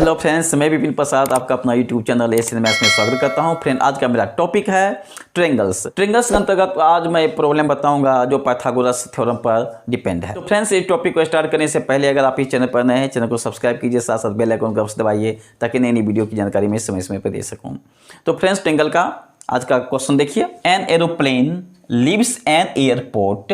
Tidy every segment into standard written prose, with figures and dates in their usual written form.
Hello friends, मैं विपिन प्रसाद आपका अपना यूट्यूब चैनल एशियन मैथ्स में स्वागत करता हूं। फ्रेंड, आज का मेरा टॉपिक है ट्रायंगल्स के अंतर्गत आज मैं प्रॉब्लम बताऊंगा जो पाइथागोरस थ्योरम पर डिपेंड है। तो फ्रेंड्स, इस टॉपिक को स्टार्ट करने से पहले अगर आप इस चैनल पर नए हैं, चैनल को सब्सक्राइब कीजिए, साथ साथ बेल आइकन को अवश्य दबाइए ताकि नई नई वीडियो की जानकारी मैं समय पर दे सकूँ। तो फ्रेंड्स, ट्रायंगल का आज का क्वेश्चन देखिए। An aeroplane leaves an airport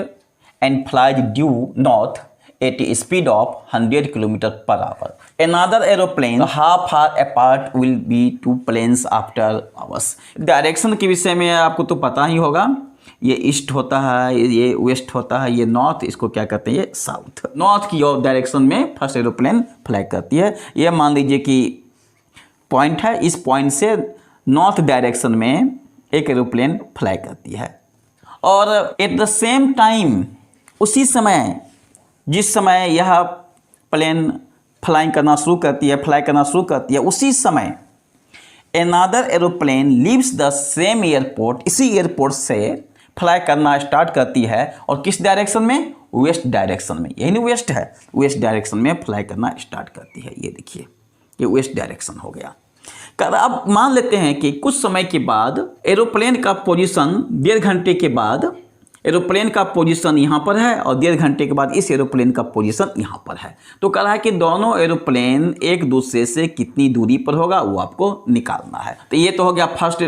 and flies due north at a speed of 100 km per hour. Another aeroplane how far apart will be two planes after hours. Direction के विषय में आपको तो पता ही होगा, ये ईस्ट होता है, ये वेस्ट होता है, ये नॉर्थ, इसको क्या कहते हैं, ये साउथ। नॉर्थ की ओर डायरेक्शन में फर्स्ट एरोप्लेन फ्लाई करती है। ये मान लीजिए कि पॉइंट है, इस पॉइंट से नॉर्थ डायरेक्शन में एक एरोप्लेन फ्लाई करती है और एट द सेम टाइम उसी समय जिस समय यह प्लेन फ्लाई करना शुरू करती है उसी समय another aeroplane leaves the same airport, इसी एयरपोर्ट से फ्लाई करना स्टार्ट करती है और किस डायरेक्शन में, वेस्ट डायरेक्शन में। यही नहीं वेस्ट है, वेस्ट डायरेक्शन में फ्लाई करना स्टार्ट करती है। ये देखिए, ये वेस्ट डायरेक्शन हो गया। अब मान लेते हैं कि कुछ समय के बाद एरोप्लेन का पोजीशन, 1.5 घंटे के बाद एरोप्लेन का पोजीशन यहाँ पर है और 1.5 घंटे के बाद इस एरोप्लेन का पोजीशन यहाँ पर है। तो कह रहा है कि दोनों एरोप्लेन एक दूसरे से कितनी दूरी पर होगा वो आपको निकालना है। तो ये तो हो गया फर्स्ट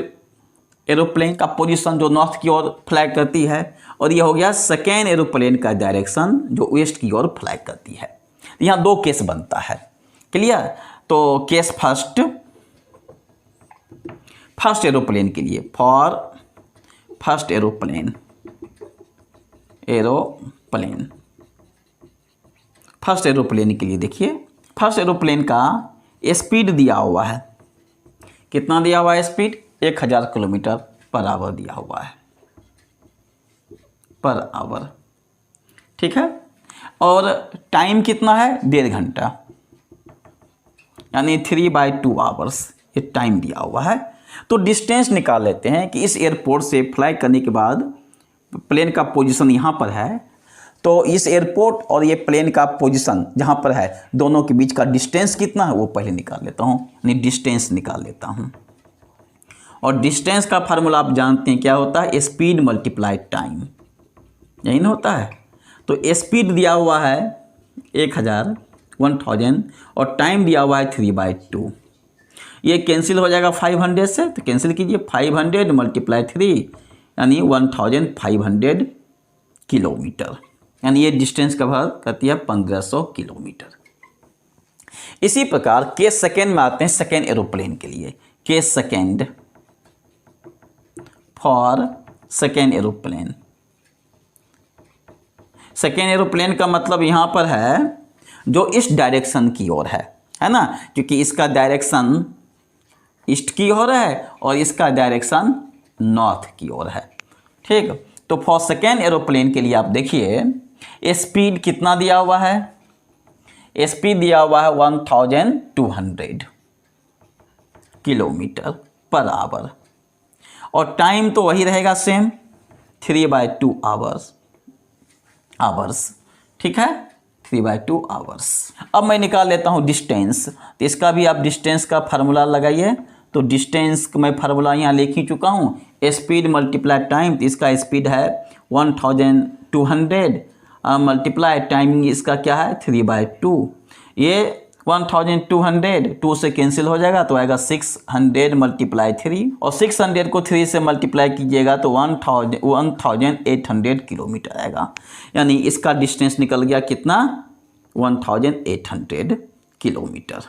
एरोप्लेन का पोजीशन जो नॉर्थ की ओर फ्लाई करती है, और ये हो गया सेकेंड एरोप्लेन का डायरेक्शन जो वेस्ट की ओर फ्लाई करती है। यहाँ 2 केस बनता है, क्लियर। तो केस फर्स्ट एरोप्लेन के लिए, for first aeroplane first aeroplane के लिए देखिए, फर्स्ट एरोप्लेन का स्पीड दिया हुआ है, कितना दिया हुआ है स्पीड, 1000 किलोमीटर पर आवर दिया हुआ है, पर आवर, ठीक है। और टाइम कितना है, 1.5 घंटा, यानी 3/2 आवर्स ये टाइम दिया हुआ है। तो डिस्टेंस निकाल लेते हैं कि इस एयरपोर्ट से फ्लाई करने के बाद प्लेन का पोजीशन यहाँ पर है, तो इस एयरपोर्ट और ये प्लेन का पोजीशन जहाँ पर है, दोनों के बीच का डिस्टेंस कितना है वो पहले निकाल लेता हूँ, यानी डिस्टेंस निकाल लेता हूँ। और डिस्टेंस का फार्मूला आप जानते हैं क्या होता है, स्पीड मल्टीप्लाई टाइम, यही ना होता है। तो स्पीड दिया हुआ है 1000 और टाइम दिया हुआ है 3/2। ये कैंसिल हो जाएगा 500 से, तो कैंसिल कीजिए, 500 × 3 यानी 1500 किलोमीटर, यानी ये डिस्टेंस कवर करती है 1500 किलोमीटर। इसी प्रकार केस सेकेंड में आते हैं सेकेंड एरोप्लेन के लिए। Case second, for second aeroplane, second aeroplane का मतलब यहाँ पर है जो इस डायरेक्शन की ओर है ना, क्योंकि इसका डायरेक्शन ईस्ट की ओर है और इसका डायरेक्शन नॉर्थ की ओर है, ठीक। तो फॉर सेकेंड एरोप्लेन के लिए आप देखिए स्पीड कितना दिया हुआ है, स्पीड दिया हुआ है 1200 किलोमीटर पर आवर, और टाइम तो वही रहेगा सेम, 3/2 आवर्स, ठीक है, 3/2 आवर्स। अब मैं निकाल लेता हूँ डिस्टेंस, तो इसका भी आप डिस्टेंस का फार्मूला लगाइए। तो डिस्टेंस मैं फार्मूला यहाँ लिख ही चुका हूँ, स्पीड मल्टीप्लाई टाइम, तो इसका स्पीड है 1200 मल्टीप्लाई टाइमिंग इसका क्या है 3/2। ये 1200 2 से कैंसिल हो जाएगा तो आएगा 600 × 3, और 600 को 3 से मल्टीप्लाई कीजिएगा तो 1800 किलोमीटर आएगा, यानी इसका डिस्टेंस निकल गया कितना, 1800 किलोमीटर।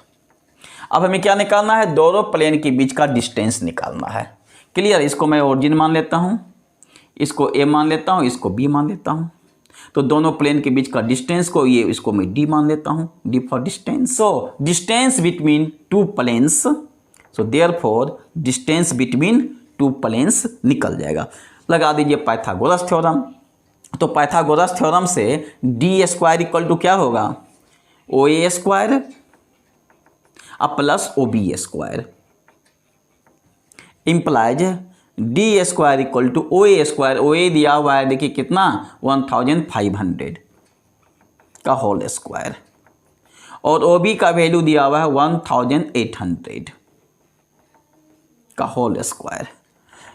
अब हमें क्या निकालना है, दोनों प्लेन के बीच का डिस्टेंस निकालना है, क्लियर। इसको मैं ओरिजिन मान लेता हूँ, इसको ए मान लेता हूँ, इसको बी मान लेता हूँ। तो दोनों प्लेन के बीच का डिस्टेंस को ये, इसको मैं डी मान लेता हूँ, D for distance. So distance between 2 planes, so therefore distance between 2 planes निकल जाएगा। लगा दीजिए पाइथागोरस थ्योरम। तो पाइथागोरस थ्योरम से d² क्या होगा, OA² plus OB² implies d² OA², OA दिया हुआ है देखिए कितना 1500 का होल स्क्वायर, और ओ बी का वैल्यू दिया हुआ है 1800 का होल स्क्वायर।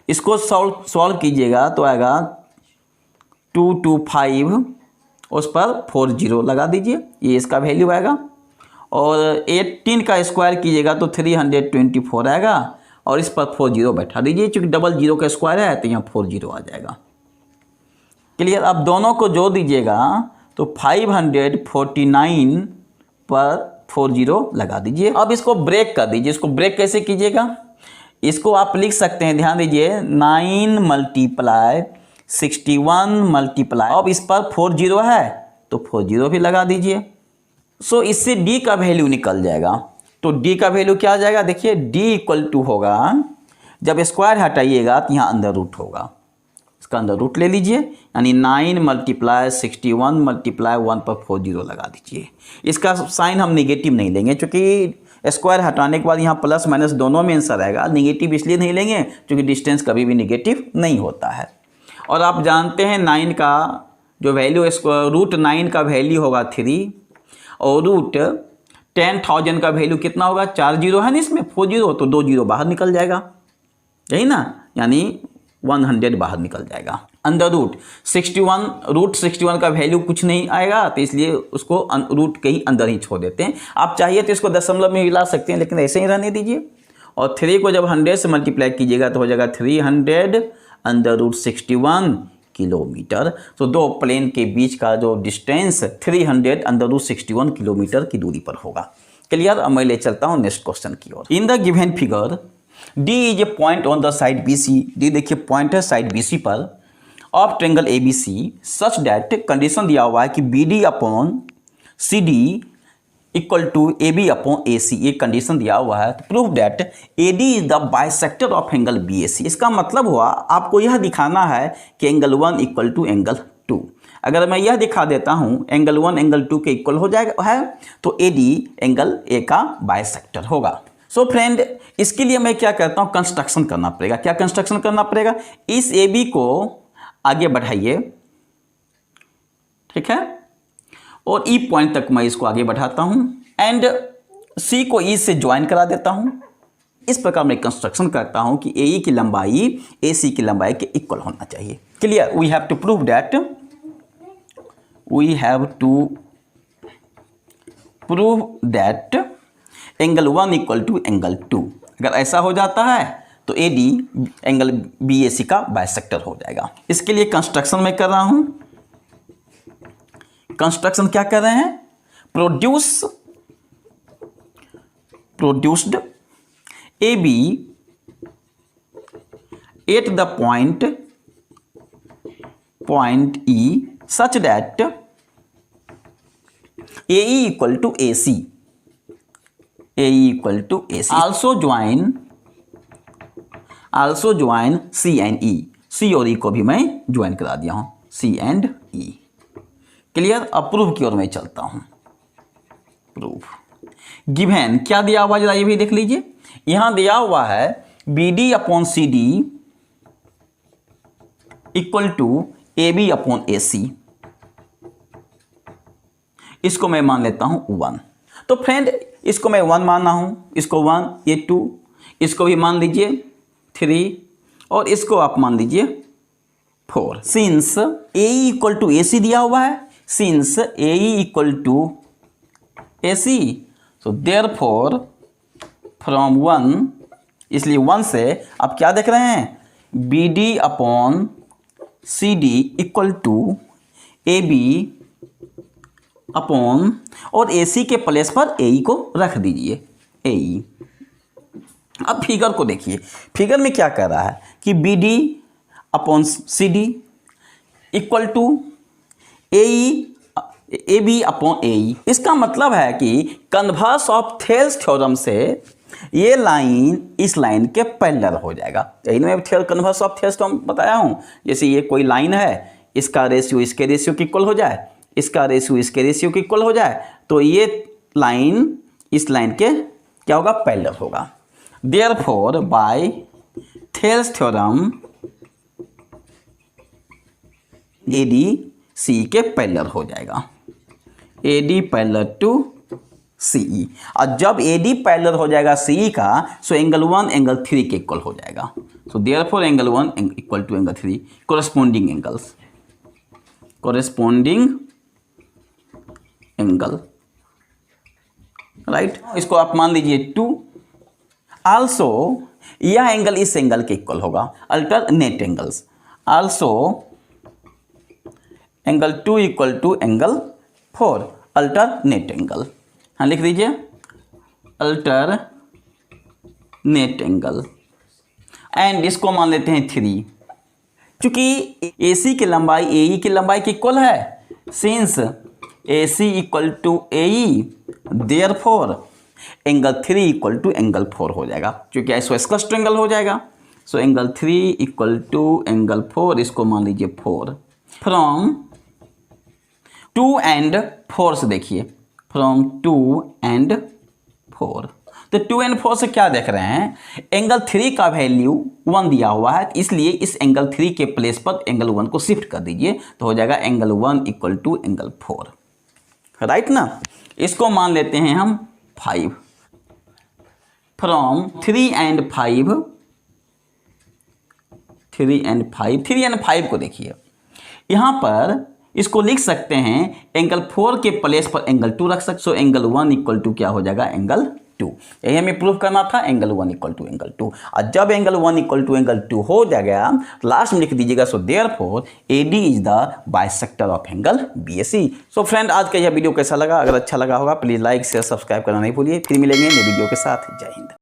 इसको सॉल्व कीजिएगा तो आएगा 225, उस पर 40 लगा दीजिए, ये इसका वैल्यू आएगा। और 18 का स्क्वायर कीजिएगा तो 324 आएगा, और इस पर 40 बैठा दीजिए, चूँकि डबल जीरो का स्क्वायर है तो यहाँ 40 आ जाएगा। क्लियर। अब दोनों को जोड़ दीजिएगा तो 549 पर 40 लगा दीजिए। अब इसको ब्रेक कर दीजिए। इसको ब्रेक कैसे कीजिएगा, इसको आप लिख सकते हैं, ध्यान दीजिए, 9 × 61 मल्टीप्लाई, अब इस पर 40 है तो 40 भी लगा दीजिए। सो इससे d का वैल्यू निकल जाएगा। तो d का वैल्यू क्या आ जाएगा, देखिए d = होगा, जब स्क्वायर हटाइएगा तो यहाँ अंदर रूट होगा, इसका अंदर रूट ले लीजिए, यानी 9 × 61 × 1 पर 40 लगा दीजिए। इसका साइन हम नेगेटिव नहीं लेंगे, क्योंकि स्क्वायर हटाने के बाद यहाँ प्लस माइनस दोनों में आंसर आएगा। नेगेटिव इसलिए नहीं लेंगे क्योंकि डिस्टेंस कभी भी नेगेटिव नहीं होता है। और आप जानते हैं 9 का जो वैल्यू, √9 का वैल्यू होगा 3, और √10,000 का वैल्यू कितना होगा, 4 जीरो है ना इसमें, 40, तो 2 जीरो बाहर निकल जाएगा, यही ना, यानी 100 बाहर निकल जाएगा। अंदर √61 का वैल्यू कुछ नहीं आएगा, तो इसलिए उसको रूट के ही अंदर ही छोड़ देते हैं। आप चाहिए तो इसको दशमलव में मिला सकते हैं, लेकिन ऐसे ही रहने दीजिए। और 3 को जब 100 से मल्टीप्लाई कीजिएगा तो हो जाएगा 300 अंडर √61 किलोमीटर। तो दो प्लेन के बीच का जो डिस्टेंस 300 अंडर √61 किलोमीटर की दूरी पर होगा। क्लियर। अब मैं ले चलता हूँ नेक्स्ट क्वेश्चन की ओर। In the given figure D is a point on the side BC, D देखिए पॉइंट है साइड BC पर of triangle ABC such that, condition दिया हुआ है कि BD upon CD equal to AB upon AC, ये कंडीशन दिया हुआ है। तो prove that AD is the bisector of angle BAC। इसका मतलब हुआ आपको यह दिखाना है कि एंगल 1 इक्वल टू एंगल 2। अगर मैं यह दिखा देता हूं एंगल 1 एंगल 2 के इक्वल हो जाएगा है, तो AD एंगल A का बाइसेक्टर होगा। सो फ्रेंड, इसके लिए मैं क्या करता हूं, कंस्ट्रक्शन करना पड़ेगा। क्या कंस्ट्रक्शन करना पड़ेगा, इस AB को आगे बढ़ाइए, ठीक है, और E पॉइंट तक मैं इसको आगे बढ़ाता हूं, एंड C को E से ज्वाइन करा देता हूं। इस प्रकार मैं कंस्ट्रक्शन करता हूं कि AE की लंबाई AC की लंबाई के इक्वल होना चाहिए। Clear. We have to prove that, angle 1 equal to angle 2। अगर ऐसा हो जाता है तो AD एंगल BAC का बाइसेक्टर हो जाएगा। इसके लिए कंस्ट्रक्शन मैं कर रहा हूं। कंस्ट्रक्शन क्या कर रहे हैं, produced AB at the point E such that AE equal to AC, also join C and E, C और E को भी मैं ज्वाइन करा दिया हूं, C एंड E। क्लियर। अब प्रूफ की ओर मैं चलता हूं। प्रूफ गिवन क्या दिया हुआ, जरा ये भी देख लीजिए। यहां दिया हुआ है BD upon CD equal to AB upon AC। इसको मैं मान लेता हूं 1। तो फ्रेंड, इसको मैं 1 माना हूं, इसको 1, ये 2, इसको भी मान लीजिए 3, और इसको आप मान लीजिए 4। Since AE equal to AC दिया हुआ है, since AE equal to AC, so therefore from 1, इसलिए 1 से आप क्या देख रहे हैं, BD upon CD equal to AB upon, और AC के प्लेस पर AE को रख दीजिए, AE। अब फिगर को देखिए, फिगर में क्या कह रहा है कि BD upon CD equal to AB upon AE। इसका मतलब है कि कन्वर्स ऑफ थेल्स थ्योरम से ये लाइन इस लाइन के पैरेलल हो जाएगा। यही मैं कन्वर्स ऑफ थेल्स थ्योरम बताया हूँ। जैसे ये कोई लाइन है, इसका रेशियो इसके रेशियो के इक्वल हो जाए, इसका रेशियो इसके रेशियो के इक्वल हो जाए, तो ये लाइन इस लाइन के क्या होगा, पैरेलल होगा। Therefore by Thales theorem AD C के पैरेलल हो जाएगा, AD पैरेलल टू CE। और जब AD पैरेलल हो जाएगा CE का, सो एंगल 1 एंगल 3 के इक्वल हो जाएगा। So therefore angle 1 equal to angle 3 corresponding angles, corresponding angle, right. इसको आप मान लीजिए 2। आल्सो यह एंगल इस एंगल के इक्वल होगा, alternate angles. Also angle 2 equal to angle 4, alternate angle. हाँ लिख दीजिए अल्टरनेट एंगल। एंड इसको मान लेते हैं 3, क्योंकि AC की लंबाई AE की लंबाई के इक्वल है। Since AC equal to AE, therefore angle 3 equal to angle 4 हो जाएगा, क्योंकि आइसोस्केलेस ट्रायंगल हो जाएगा। So angle 3 equal to angle 4, इसको मान लीजिए 4। फ्रॉम 2 एंड 4 से देखिए, फ्रॉम 2 एंड 4, तो 2 एंड 4 से क्या देख रहे हैं, एंगल 3 का वैल्यू 1 दिया हुआ है, इसलिए इस एंगल 3 के प्लेस पर एंगल 1 को शिफ्ट कर दीजिए, तो हो जाएगा angle 1 equal to angle 4, right ना। इसको मान लेते हैं हम 5। फ्रॉम 3 एंड 5, 3 एंड 5 को देखिए, यहां पर इसको लिख सकते हैं एंगल 4 के प्लेस पर एंगल 2 रख सकते। सो एंगल 1 इक्वल टू क्या हो जाएगा, एंगल 2। यही हमें प्रूव करना था, एंगल 1 इक्वल टू एंगल 2। और जब एंगल 1 इक्वल टू एंगल 2 हो जाएगा, लास्ट में लिख दीजिएगा so therefore AD is the bisector of angle BAC। So friend, आज का यह वीडियो कैसा लगा? अगर अच्छा लगा होगा प्लीज लाइक शेयर सब्सक्राइब करना नहीं भूलिए। फिर मिलेंगे नए वीडियो के साथ। जय हिंद।